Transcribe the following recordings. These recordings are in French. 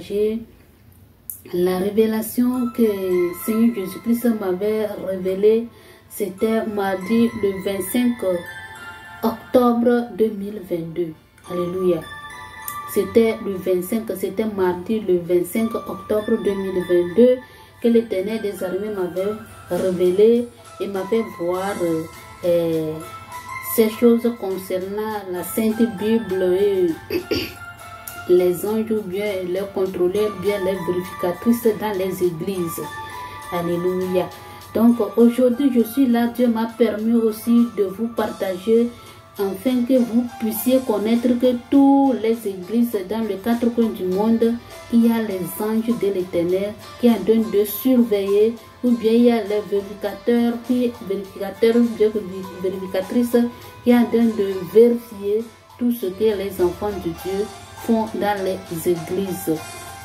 partager la révélation que Seigneur Jésus-Christ m'avait révélée. C'était mardi le 25 octobre 2022. Alléluia. C'était le 25, c'était mardi le 25 octobre 2022 que l'Éternel des armées m'avait révélé et m'avait voir ces choses concernant la Sainte Bible et les anges ou bien les contrôleurs, bien les vérificatrices dans les églises. Alléluia. Donc aujourd'hui je suis là, Dieu m'a permis aussi de vous partager afin que vous puissiez connaître que toutes les églises dans les quatre coins du monde, il y a les anges de l'Éternel qui ont donné de surveiller, ou bien il y a les vérificateurs ou bien vérificatrices qui ont donné de vérifier tout ce que les enfants de Dieu font dans les églises.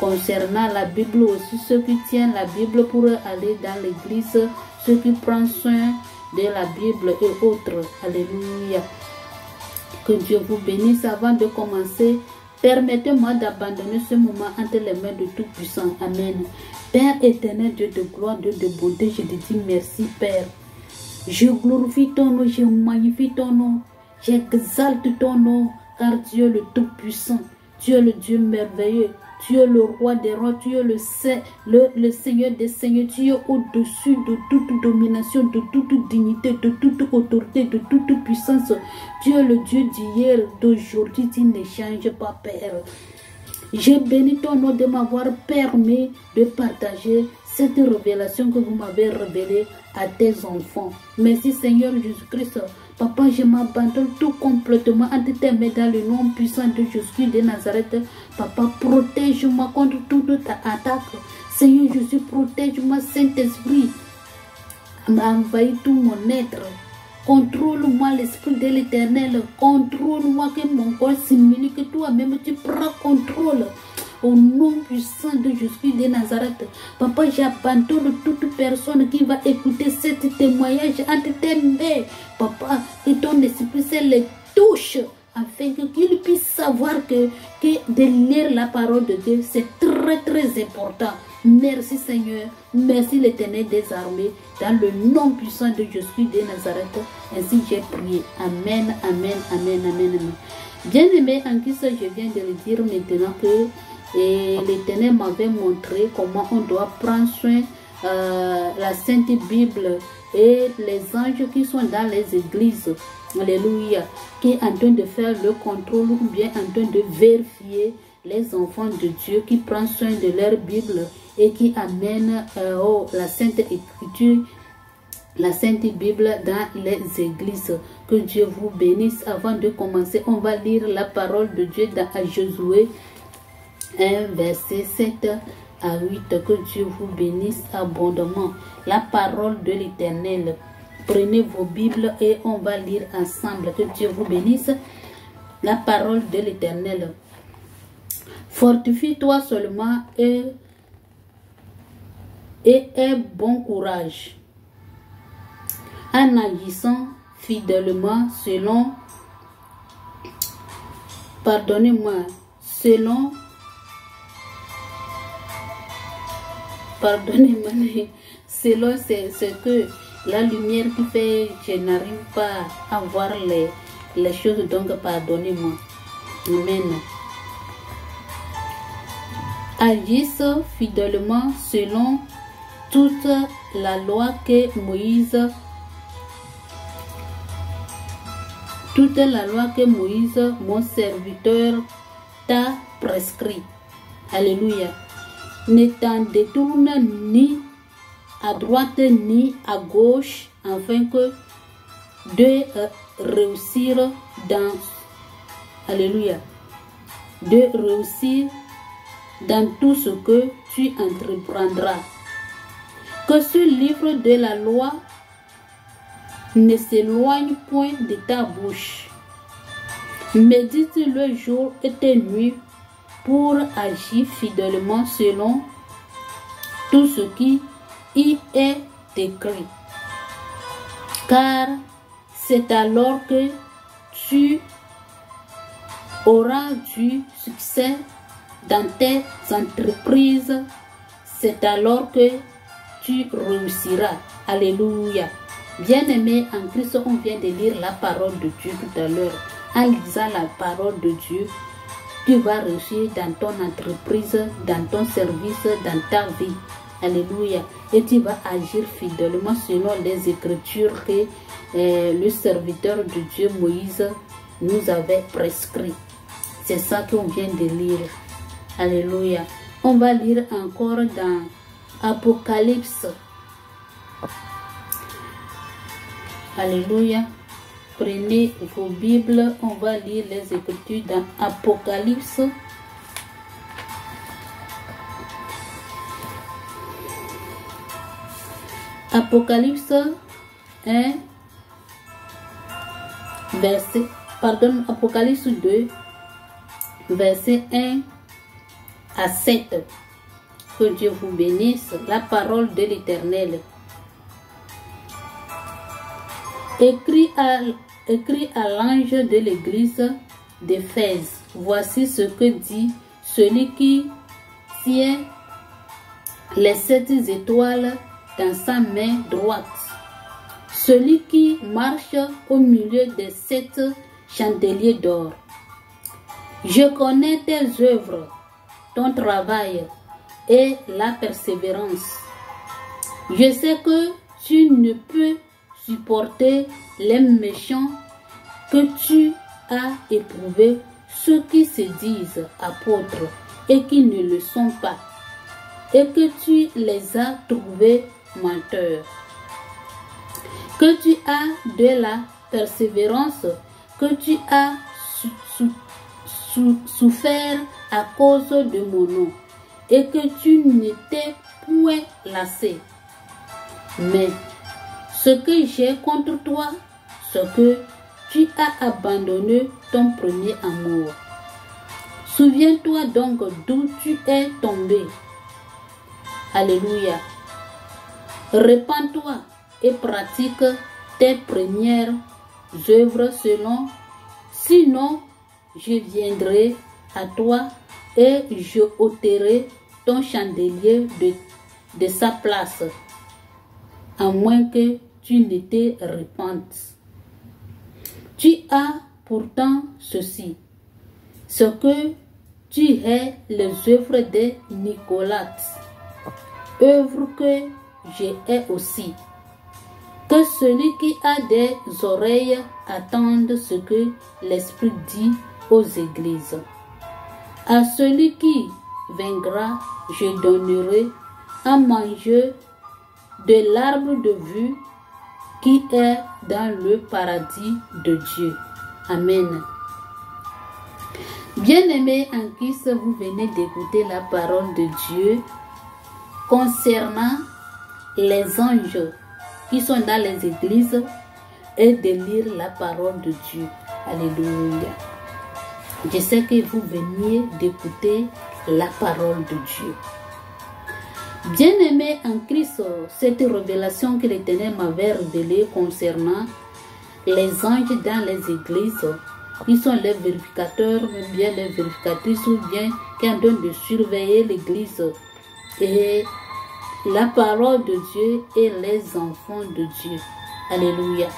Concernant la Bible aussi, ceux qui tiennent la Bible pour aller dans l'église, ceux qui prennent soin de la Bible et autres. Alléluia. Que Dieu vous bénisse. Avant de commencer, permettez-moi d'abandonner ce moment entre les mains de Tout-Puissant. Amen. Père éternel, Dieu de gloire, Dieu de beauté, je te dis merci, Père. Je glorifie ton nom, je magnifie ton nom, j'exalte ton nom, car Dieu le Tout-Puissant, tu es le Dieu merveilleux. Tu es le roi des rois, tu es le Seigneur des seigneurs, tu es au-dessus de toute domination, de toute dignité, de toute autorité, de toute puissance. Tu es le Dieu d'hier, d'aujourd'hui, tu ne changes pas, Père. Je bénis ton nom de m'avoir permis de partager cette révélation que vous m'avez révélée à tes enfants. Merci Seigneur Jésus-Christ. Papa, je m'abandonne tout complètement entre tes mains dans le nom puissant de Jésus de Nazareth. Papa, protège-moi contre toute attaque. Seigneur Jésus, protège-moi, Saint-Esprit. Envahis tout mon être. Contrôle-moi l'Esprit de l'Éternel. Contrôle-moi que mon corps s'humilie, que toi-même tu prends contrôle. Au nom puissant de Jésus de Nazareth. Papa, j'abandonne toute personne qui va écouter ce témoignage entre tes mains. Papa, que ton esprit se les touche afin qu'ils puissent savoir que de lire la parole de Dieu, c'est très important. Merci Seigneur, merci l'Éternel des armées, dans le nom puissant de Jésus de Nazareth. Ainsi j'ai prié. Amen, amen, amen, amen, amen. Bien-aimé, en qui ça je viens de le dire maintenant que l'Éternel m'avait montré comment on doit prendre soin la Sainte Bible et les anges qui sont dans les églises. Alléluia. Qui est en train de faire le contrôle ou bien en train de vérifier les enfants de Dieu qui prennent soin de leur Bible et qui amènent la Sainte Écriture, la Sainte Bible dans les églises. Que Dieu vous bénisse. Avant de commencer, on va lire la parole de Dieu dans Josué 1, verset 7 à 8. Que Dieu vous bénisse abondamment. La parole de l'Éternel. Prenez vos Bibles et on va lire ensemble. Que Dieu vous bénisse. La parole de l'Éternel. Fortifie-toi seulement et aie bon courage, en agissant fidèlement selon, pardonnez-moi, selon ce que la lumière qui fait, je n'arrive pas à voir les choses, donc pardonnez-moi. Amen. Agissent fidèlement selon toute la loi que Moïse, mon serviteur, t'a prescrit. Alléluia. Ne t'en détourne ni à droite ni à gauche, afin que de réussir dans, alléluia, de réussir dans tout ce que tu entreprendras. Que ce livre de la loi ne s'éloigne point de ta bouche. Médite-le jour et nuit pour agir fidèlement selon tout ce qui y est écrit. Car c'est alors que tu auras du succès dans tes entreprises, c'est alors que tu réussiras. Alléluia. Bien-aimé en Christ, on vient de lire la parole de Dieu tout à l'heure. En lisant la parole de Dieu, tu vas réussir dans ton entreprise, dans ton service, dans ta vie. Alléluia. Et tu vas agir fidèlement selon les écritures que le serviteur de Dieu Moïse nous avait prescrit. C'est ça qu'on vient de lire. Alléluia. On va lire encore dans Apocalypse. Alléluia. Prenez vos Bibles, on va lire les Écritures dans Apocalypse. Apocalypse 1, verset, pardon, Apocalypse 2, verset 1 à 7. Que Dieu vous bénisse, la parole de l'Éternel. Écrit à l'ange de l'église d'Éphèse, voici ce que dit celui qui tient les 7 étoiles dans sa main droite, celui qui marche au milieu des 7 chandeliers d'or. Je connais tes œuvres, ton travail et la persévérance. Je sais que tu ne peux supporter les méchants, que tu as éprouvé ceux qui se disent apôtres et qui ne le sont pas, et que tu les as trouvés menteurs, que tu as de la persévérance, que tu as souffert à cause de mon nom, et que tu n'étais point lassé. Mais ce que j'ai contre toi, c'est que tu as abandonné ton premier amour. Souviens-toi donc d'où tu es tombé. Alléluia. Répands-toi et pratique tes premières œuvres sinon je viendrai à toi et je ôterai ton chandelier de sa place, à moins que tu ne te répandes. Tu as pourtant ceci, ce que tu es les œuvres de Nicolas, œuvres que j'ai aussi. Que celui qui a des oreilles attende ce que l'Esprit dit aux églises. À celui qui vaincra, je donnerai à manger de l'arbre de vie qui est dans le paradis de Dieu. Amen. Bien-aimés en Christ, vous venez d'écouter la parole de Dieu concernant les anges qui sont dans les églises et de lire la parole de Dieu. Alléluia. Je sais que vous veniez d'écouter la parole de Dieu. Bien-aimés en Christ, cette révélation que l'Éternel m'avait révélée concernant les anges dans les églises, qui sont les vérificateurs, ou bien les vérificatrices, ou bien qui ont donné de surveiller l'église, et la parole de Dieu et les enfants de Dieu. Alléluia.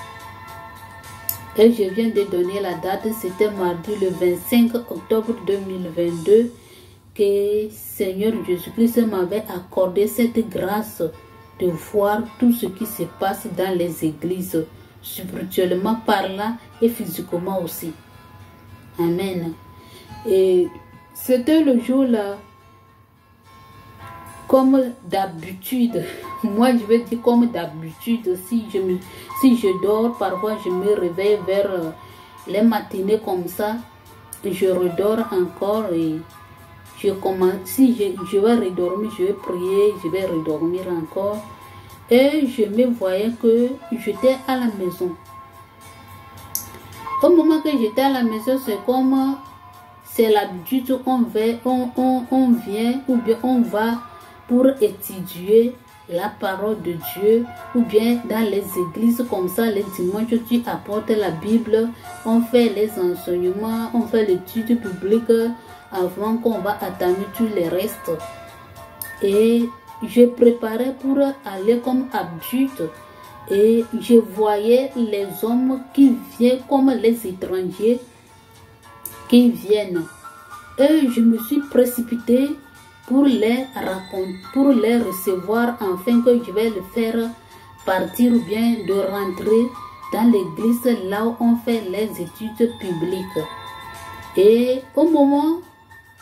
Et je viens de donner la date, c'était mardi le 25 octobre 2022, que Seigneur Jésus-Christ m'avait accordé cette grâce de voir tout ce qui se passe dans les églises, spirituellement parlant et physiquement aussi. Amen. Et c'était le jour là, comme d'habitude, moi je vais dire comme d'habitude, si je dors, parfois je me réveille vers les matinées comme ça, je redors encore et je commence, si je vais redormir, je vais prier, je vais redormir encore. Et je me voyais que j'étais à la maison. Au moment que j'étais à la maison, c'est comme, c'est l'habitude, on vient ou bien on va pour étudier la parole de Dieu, ou bien dans les églises comme ça, les dimanches, tu apportes la Bible, on fait les enseignements, on fait l'étude publique avant qu'on va attendre tous les restes. Et je préparais pour aller comme adulte et je voyais les hommes qui viennent comme les étrangers qui viennent. Et je me suis précipitée pour les raconter, pour les recevoir, afin que je vais le faire partir ou bien de rentrer dans l'église là où on fait les études publiques. Et au moment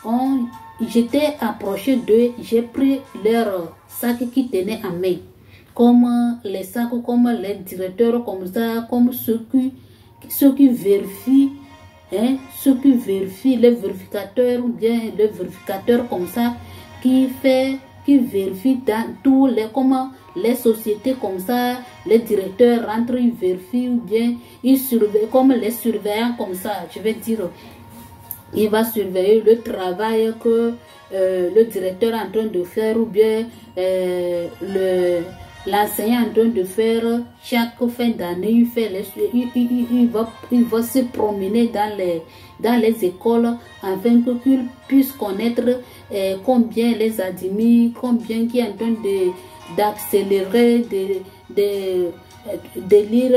où j'étais approché d'eux, j'ai pris leur sac qui tenait en main, comme les sacs, comme les directeurs, comme ça, comme ceux qui vérifient, hein, ceux qui vérifient, les vérificateurs, ou bien les vérificateurs comme ça, qui vérifient dans tous les, comment les sociétés comme ça, les directeurs rentrent, ils vérifient, ou bien ils surveillent, comme les surveillants comme ça, je vais dire. Il va surveiller le travail que le directeur est en train de faire, ou bien l'enseignant est en train de faire. Chaque fin d'année, il va se promener dans les écoles afin qu'il puisse connaître combien les admis, combien qui est en train d'accélérer, de lire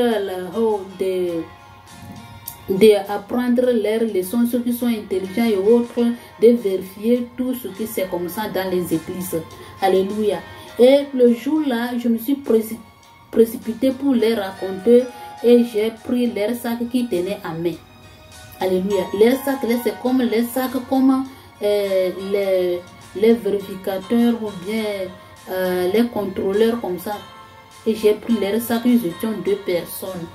d'apprendre leurs leçons, ceux qui sont intelligents et autres, de vérifier tout ce qui c'est comme ça dans les églises. Alléluia. Et le jour-là, je me suis précipitée pour les raconter et j'ai pris leur sac qui tenait à main. Alléluia. Les sacs, c'est comme les sacs comme les vérificateurs ou bien les contrôleurs comme ça. Et j'ai pris leur sac, nous étions 2 personnes.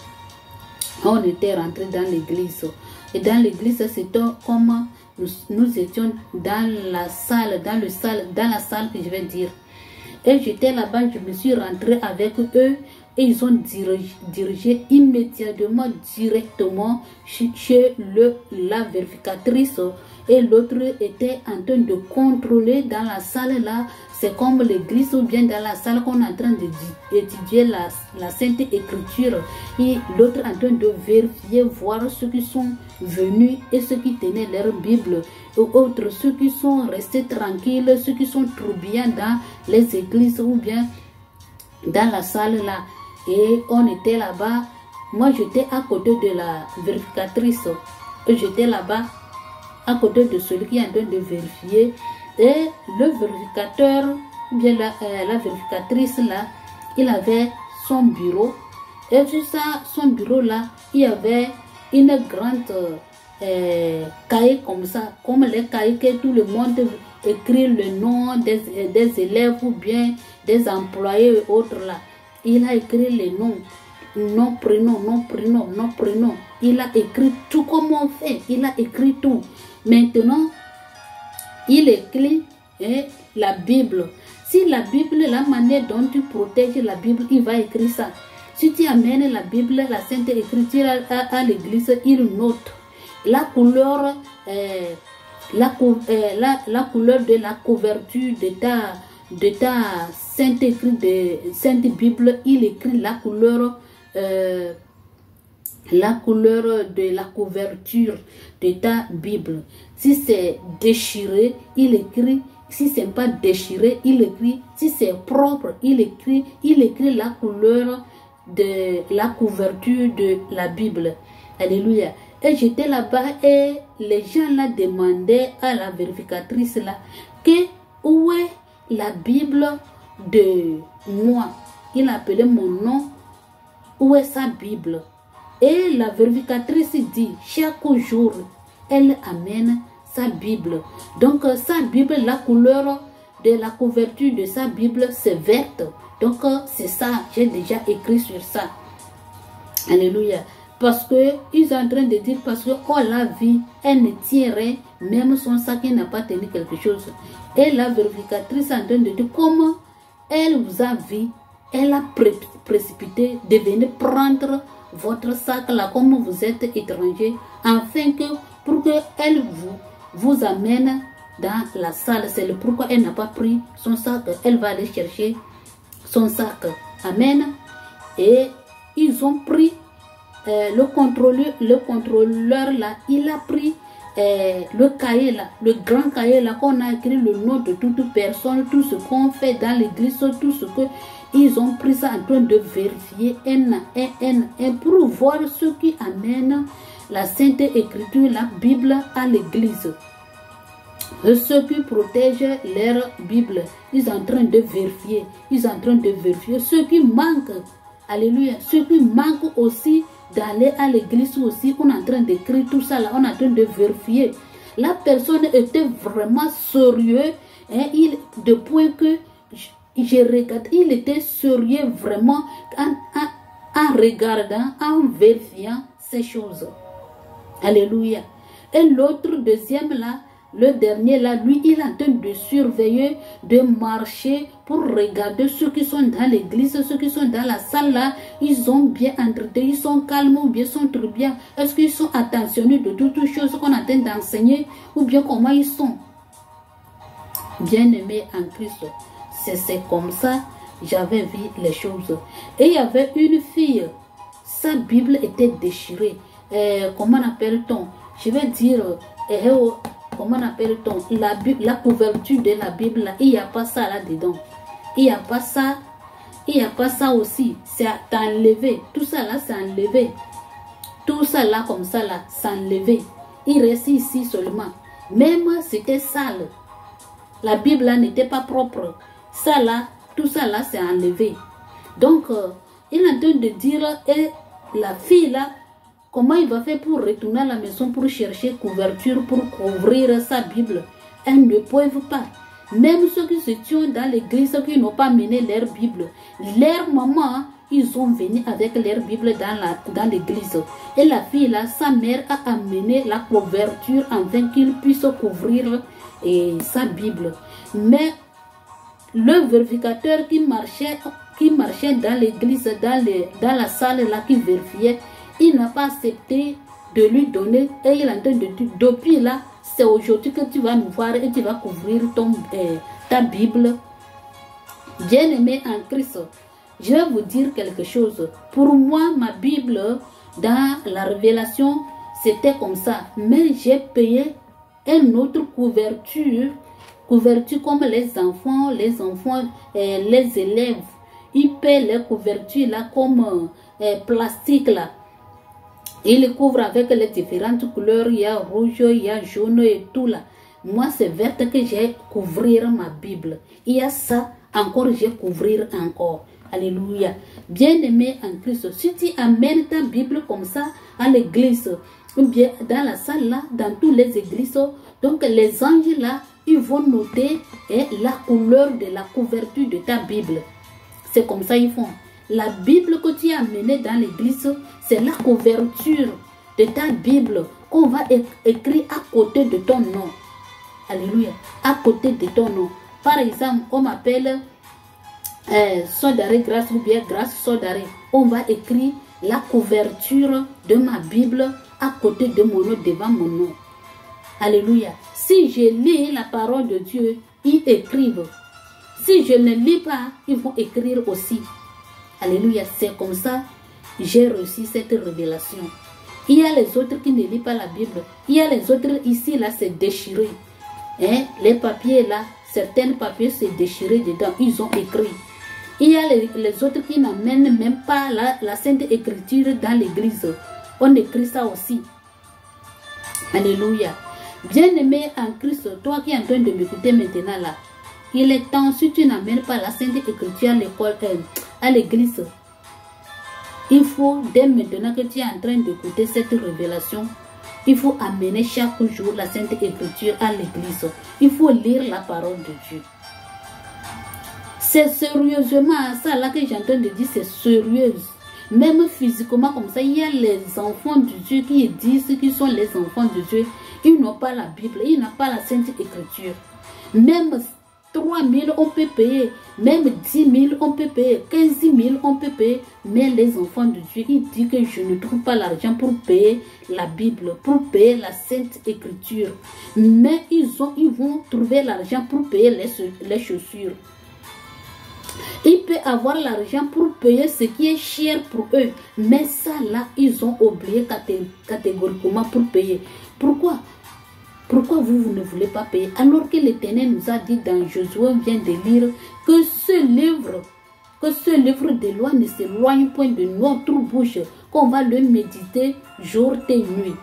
On était rentré dans l'église. Et dans l'église, c'était comme nous étions dans la salle, dans la salle que je vais dire. Et j'étais là-bas, je me suis rentré avec eux et ils ont dirigé immédiatement, directement chez la vérificatrice. Et l'autre était en train de contrôler dans la salle là. C'est comme l'église ou bien dans la salle qu'on est en train d'étudier la Sainte Écriture. Et l'autre en train de vérifier, voir ceux qui sont venus et ceux qui tenaient leur Bible. Et autres, ceux qui sont restés tranquilles, ceux qui sont troublants dans les églises ou bien dans la salle là. Et on était là-bas. Moi, j'étais à côté de la vérificatrice. Et j'étais là-bas à côté de celui qui est en train de vérifier. Et le vérificateur, bien la vérificatrice là, il avait son bureau. Et sur ça, son bureau là, il y avait une grande cahier comme ça, comme les cahiers que tout le monde écrit le nom des élèves ou bien des employés et autres là. Il a écrit les noms, nom, prénom, nom, prénom, nom, prénom. Il a écrit tout comme on fait, il a écrit tout. Maintenant, il écrit la Bible. Si la Bible, la manière dont tu protèges la Bible, il va écrire ça. Si tu amènes la Bible, la Sainte Écriture à l'église, il note la couleur, la couleur de la couverture de ta Sainte Bible. Il écrit la couleur de la couverture de ta Bible. Si c'est déchiré, il écrit. Si c'est pas déchiré, il écrit. Si c'est propre, il écrit la couleur de la couverture de la Bible. Alléluia. Et j'étais là-bas et les gens là demandaient à la vérificatrice là que où est la Bible de moi. Il appelait mon nom. Où est sa Bible? Et la vérificatrice dit, chaque jour, elle amène sa Bible. Donc, sa Bible, la couleur de la couverture de sa Bible, c'est verte. Donc, c'est ça, j'ai déjà écrit sur ça. Alléluia. Parce que ils sont en train de dire, parce qu'on l'a vu, elle ne tirait même son sac, elle n'a pas tenu quelque chose. Et la vérificatrice est en train de dire, comment elle vous a vu, elle a précipité de venir prendre votre sac là, comme vous êtes étranger, afin que, pour qu'elle vous amène dans la salle. C'est le pourquoi elle n'a pas pris son sac, elle va aller chercher son sac. Amen. Et ils ont pris le contrôleur là, il a pris le cahier là, le grand cahier là, qu'on a écrit le nom de toute personne, tout ce qu'on fait dans l'église, tout ce que ils ont pris ça en train de vérifier un pour voir ce qui amène la Sainte Écriture, la Bible à l'église. Ceux qui protègent leur Bible, ils sont en train de vérifier, ils sont en train de vérifier. Ceux qui manquent, alléluia, ceux qui manquent aussi d'aller à l'église aussi, on est en train d'écrire tout ça là, on est en train de vérifier. La personne était vraiment sérieux, hein, de point que je regarde, il était sérieux vraiment en regardant, en vérifiant ces choses. Alléluia. Et l'autre deuxième là, le dernier là, lui, il est en train de surveiller, de marcher pour regarder ceux qui sont dans l'église, ceux qui sont dans la salle là, ils ont bien entretenu, ils sont calmes ou bien sont très bien. Est-ce qu'ils sont attentionnés de toutes les choses qu'on est en train d'enseigner ou bien comment ils sont? Bien-aimés en Christ, c'est comme ça j'avais vu les choses. Et il y avait une fille, sa Bible était déchirée. Comment appelle-t-on? Je vais dire, comment appelle-t-on? La couverture de la Bible, là, il n'y a pas ça là-dedans. Il n'y a pas ça. Il n'y a pas ça aussi. C'est enlevé. Tout ça là, c'est enlevé. Tout ça là, comme ça là, c'est enlevé. Il reste ici seulement. Même c'était sale. La Bible là n'était pas propre. Ça là, tout ça là, c'est enlevé. Donc, il est en train de dire, et la fille là, comment il va faire pour retourner à la maison pour chercher couverture pour couvrir sa Bible? Elles ne peuvent pas. Même ceux qui se tiennent dans l'église, ceux qui n'ont pas mené leur Bible, leur maman, ils ont venu avec leur Bible dans l'église. Et la fille là, sa mère a amené la couverture afin qu'il puisse couvrir sa Bible. Mais le vérificateur qui marchait dans l'église, dans la salle là, qui vérifiait, il n'a pas accepté de lui donner. Et il est en train de dire, depuis là, c'est aujourd'hui que tu vas nous voir et tu vas couvrir ta Bible. Bien-aimé en Christ, je vais vous dire quelque chose. Pour moi, ma Bible, dans la Révélation, c'était comme ça. Mais j'ai payé une autre couverture comme les enfants, les élèves. Ils paient les couvertures là comme plastique là. Il couvre avec les différentes couleurs. Il y a rouge, il y a jaune et tout là. Moi, c'est verte que j'ai couvrir ma Bible. Il y a ça, encore j'ai couvrir encore. Alléluia. Bien-aimé en Christ, si tu amènes ta Bible comme ça à l'église, ou bien dans la salle là, dans toutes les églises, donc les anges là, ils vont noter la couleur de la couverture de ta Bible. C'est comme ça ils font. La Bible que tu as amenée dans l'église, c'est la couverture de ta Bible qu'on va écrire à côté de ton nom. Alléluia. À côté de ton nom. Par exemple, on m'appelle Sodaré Grâce ou bien Grâce Sodaré. On va écrire la couverture de ma Bible à côté de mon nom, devant mon nom. Alléluia. Si je lis la parole de Dieu, ils écrivent. Si je ne lis pas, ils vont écrire aussi. Alléluia, c'est comme ça que j'ai reçu cette révélation. Il y a les autres qui ne lisent pas la Bible. Il y a les autres ici, là, c'est déchiré. Hein? Les papiers, là, certains papiers, c'est déchiré dedans. Ils ont écrit. Il y a les autres qui n'amènent même pas la Sainte Écriture dans l'église. On écrit ça aussi. Alléluia. Bien-aimé en Christ, toi qui es en train de m'écouter maintenant, là, il est temps, si tu n'amènes pas la Sainte Écriture à l'école, à l'église, il faut, dès maintenant que tu es en train d'écouter cette révélation, il faut amener chaque jour la Sainte Écriture à l'église. Il faut lire la parole de Dieu. C'est sérieusement ça là que j'ai en train de dire, c'est sérieux. Même physiquement comme ça, il y a les enfants de Dieu qui disent qu'ils sont les enfants de Dieu. Ils n'ont pas la Bible, ils n'ont pas la Sainte Écriture. Même 3 000 on peut payer, même 10 000 on peut payer, 15 000 on peut payer. Mais les enfants de Dieu, ils disent que je ne trouve pas l'argent pour payer la Bible, pour payer la Sainte Écriture. Mais ils vont trouver l'argent pour payer les chaussures. Il peut avoir l'argent pour payer ce qui est cher pour eux. Mais ça, là, ils ont oublié catégoriquement pour payer. Pourquoi? Pourquoi vous ne voulez pas payer? Alors que l'Éternel nous a dit dans Josué, on vient de lire, que ce livre de loi ne s'éloigne point de notre bouche, qu'on va le méditer jour et nuit.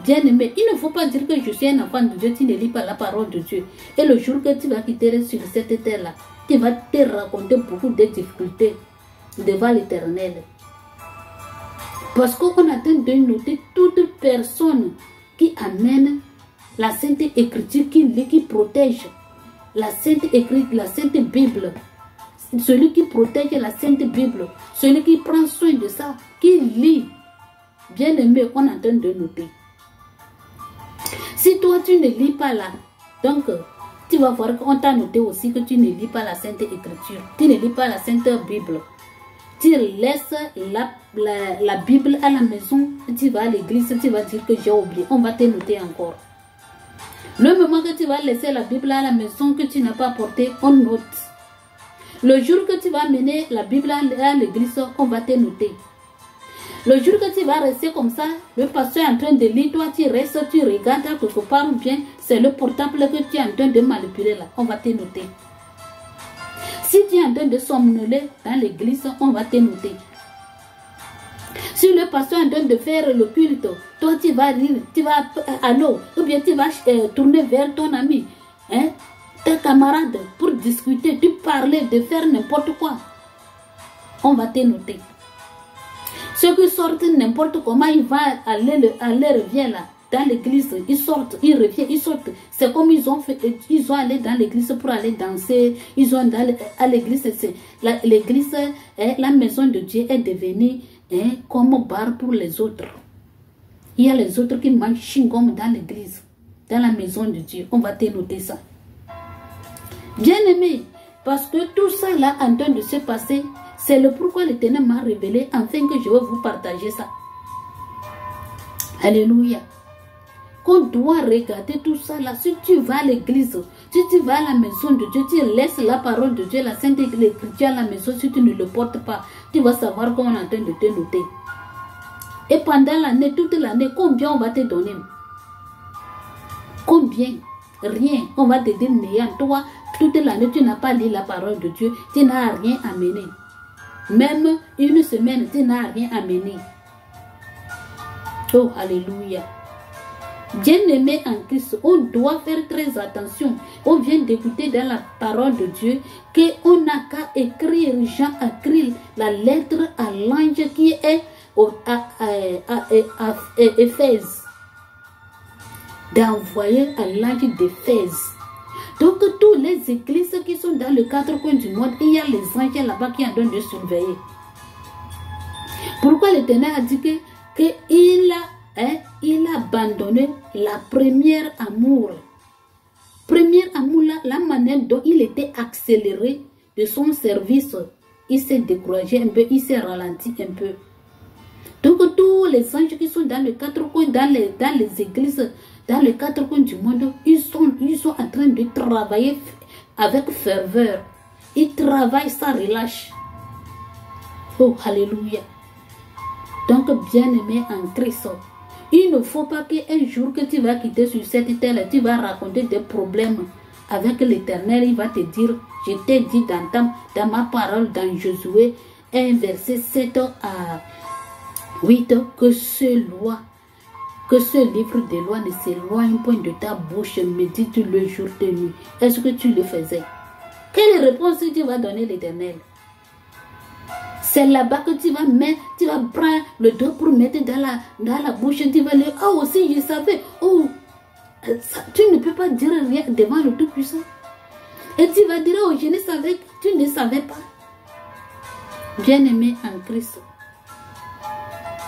Bien-aimé, il ne faut pas dire que je suis un enfant de Dieu, tu ne lis pas la parole de Dieu. Et le jour que tu vas quitter sur cette terre-là, tu vas te raconter beaucoup de difficultés devant l'Éternel. Parce qu'on a train de noter toute personne qui amène la Sainte Écriture, qui lit, qui protège la Sainte Écriture, la Sainte Bible. Celui qui protège la Sainte Bible, celui qui prend soin de ça, qui lit. Bien-aimé, on est en train de noter. Si toi tu ne lis pas là, donc tu vas voir qu'on t'a noté aussi que tu ne lis pas la Sainte Écriture, tu ne lis pas la Sainte Bible. Tu laisses la Bible à la maison, tu vas à l'église, tu vas dire que j'ai oublié, on va te noter encore. Le moment que tu vas laisser la Bible à la maison que tu n'as pas apporté, on note. Le jour que tu vas amener la Bible à l'église, on va te noter. Le jour que tu vas rester comme ça, le pasteur est en train de lire, toi tu restes, tu regardes quelque part ou bien c'est le portable que tu es en train de manipuler là, on va te noter. Si tu es en train de somnoler dans l'église, on va te noter. Si le pasteur est en train de faire le culte, toi tu vas rire, tu vas allô, ou bien tu vas tourner vers ton ami, hein, tes camarades pour discuter, tu parler, de faire n'importe quoi. On va te noter. Ceux qui sortent n'importe comment, ils vont aller revient là, dans l'église, ils sortent, ils reviennent, ils sortent. C'est comme ils ont fait, ils ont allé dans l'église pour aller danser, ils ont allé à l'église, l'église, la maison de Dieu est devenue comme bar pour les autres. Il y a les autres qui mangent chewing-gum dans l'église, dans la maison de Dieu. On va te noter ça. Bien aimé, parce que tout ça là en train de se passer, c'est le pourquoi l'Éternel m'a révélé, afin que je vais vous partager ça. Alléluia. Qu'on doit regarder tout ça là. Si tu vas à l'église, si tu vas à la maison de Dieu, tu laisses la parole de Dieu, la Sainte Écriture à la maison, si tu ne le portes pas, tu vas savoir qu'on est en train de te noter. Et pendant l'année, toute l'année, combien on va te donner? Combien? Rien. On va te dire néant. Toi, toute l'année, tu n'as pas lu la parole de Dieu, tu n'as rien amené. Même une semaine, tu n'as rien amené. Oh, alléluia. Bien-aimé en Christ, on doit faire très attention. On vient d'écouter dans la parole de Dieu qu'on n'a qu'à écrire, Jean a écrit la lettre à l'ange qui est à Éphèse. D'envoyer à l'ange d'Éphèse. Donc, toutes les églises qui sont dans le quatre coins du monde, il y a les anges là-bas qui sont en train de surveiller. Pourquoi l'Éternel a dit qu'il a abandonné la première amour. Première amour, là, la manière dont il était accéléré de son service, il s'est découragé un peu, il s'est ralenti un peu. Donc, tous les anges qui sont dans les quatre coins, dans les églises, dans les quatre coins du monde, ils sont en train de travailler avec ferveur. Ils travaillent sans relâche. Oh, alléluia. Donc, bien-aimé en Christ, il ne faut pas qu'un jour que tu vas quitter sur cette terre, tu vas raconter des problèmes avec l'Éternel. Il va te dire, je t'ai dit dans ma parole, dans Josué 1, verset 7 à 8, que ce livre de loi ne s'éloigne point de ta bouche, médite le jour et nuit. Est-ce que tu le faisais? Quelle réponse tu vas donner l'Éternel? C'est là-bas que tu vas mettre, tu vas prendre le doigt pour mettre dans la bouche, tu vas dire, oh aussi je savais, oh, ça, tu ne peux pas dire rien devant le Tout-Puissant. Et tu vas dire, oh je ne savais, tu ne savais pas. Bien-aimé en Christ,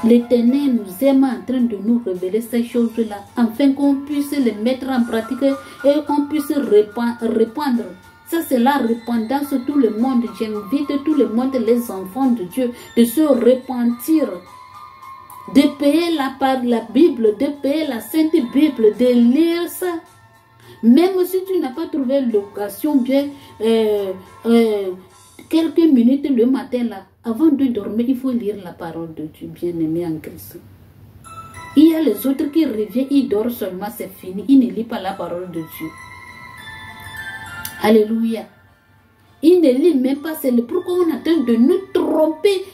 l'Éternel nous aime en train de nous révéler ces choses-là, afin qu'on puisse les mettre en pratique et qu'on puisse répandre. Ça, c'est la repentance de tout le monde. J'invite tout le monde, les enfants de Dieu, de se repentir, de payer la Bible, de payer la Sainte Bible, de lire ça. Même si tu n'as pas trouvé l'occasion bien, quelques minutes le matin là, avant de dormir, il faut lire la parole de Dieu, bien-aimé en Christ. Il y a les autres qui reviennent, ils dorment seulement, c'est fini. Ils ne lisent pas la parole de Dieu. Alléluia. Ils ne lisent même pas, c'est le pourquoi on attend de nous tromper,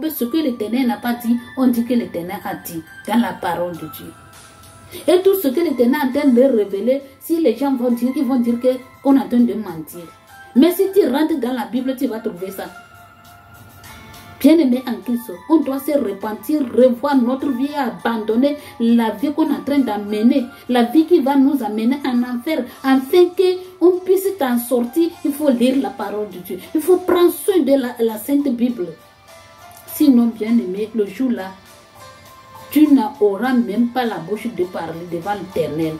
ce que l'Éternel n'a pas dit, on dit que l'Éternel a dit dans la parole de Dieu. Et tout ce que l'Éternel est en train de révéler, si les gens vont dire, ils vont dire qu'on est en train de mentir. Mais si tu rentres dans la Bible, tu vas trouver ça. Bien-aimé en Christ, on doit se repentir, revoir notre vie, abandonner la vie qu'on est en train d'amener, la vie qui va nous amener en enfer, afin qu'on puisse t'en sortir. Il faut lire la parole de Dieu. Il faut prendre soin de la Sainte Bible. Sinon, bien-aimé, le jour-là, tu n'auras même pas la bouche de parler devant l'Éternel.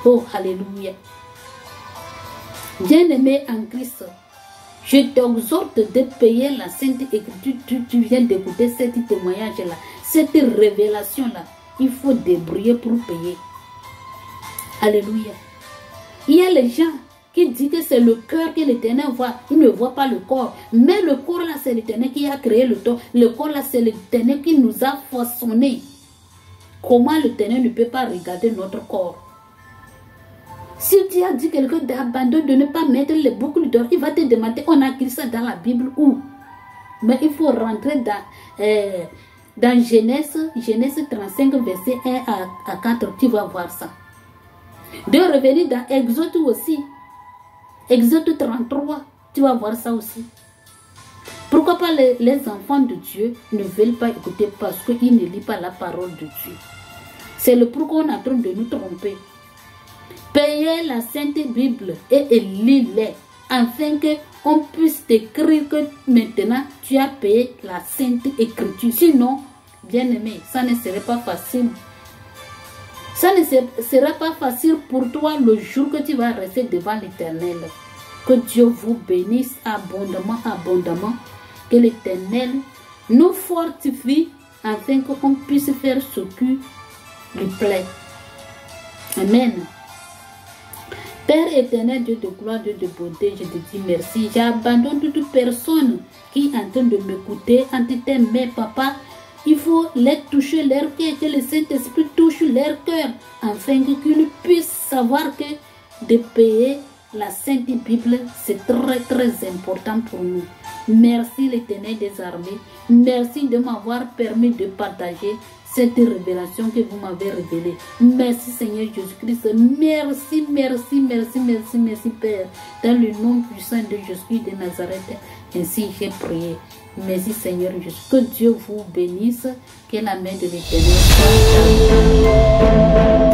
Oh, alléluia. Bien-aimé en Christ, je t'exhorte de payer la Sainte Écriture. Tu viens d'écouter ce témoignage-là, cette révélation-là. Il faut débrouiller pour payer. Alléluia. Il y a les gens qui disent que c'est le cœur que l'Éternel voit. Il ne voit pas le corps. Mais le corps là, c'est l'Éternel qui a créé le corps. Le corps là, c'est l'Éternel qui nous a façonnés. Comment l'Éternel ne peut pas regarder notre corps? Si tu as dit quelqu'un d'abandon, de ne pas mettre les boucles d'or, il va te demander, on a écrit ça dans la Bible où? Mais il faut rentrer dans Genèse 35, verset 1 à 4, tu vas voir ça. De revenir dans Exode aussi. Exode 33, tu vas voir ça aussi. Pourquoi pas les enfants de Dieu ne veulent pas écouter parce qu'ils ne lisent pas la parole de Dieu. C'est le pourquoi on est en train de nous tromper. Payez la Sainte Bible et lis-les, afin qu'on puisse t'écrire que maintenant tu as payé la Sainte Écriture. Sinon, bien-aimé, ça ne serait pas facile. Ça ne sera pas facile pour toi le jour que tu vas rester devant l'Éternel. Que Dieu vous bénisse abondamment, abondamment. Que l'Éternel nous fortifie afin qu'on puisse faire ce qui lui plaît. Amen. Père éternel, Dieu de gloire, Dieu de beauté, je te dis merci. J'abandonne toute personne qui est en train de m'écouter entre tes mains, papa. Il faut les toucher leur cœur, que le Saint-Esprit touche leur cœur, afin qu'ils puissent savoir que de payer la Sainte Bible, c'est très très important pour nous. Merci l'Éternel des armées. Merci de m'avoir permis de partager cette révélation que vous m'avez révélée. Merci Seigneur Jésus-Christ. Merci, merci, merci, merci, merci Père. Dans le nom puissant de Jésus de Nazareth, ainsi j'ai prié. Merci Seigneur Jésus. Que Dieu vous bénisse. Que la main de l'Éternel soit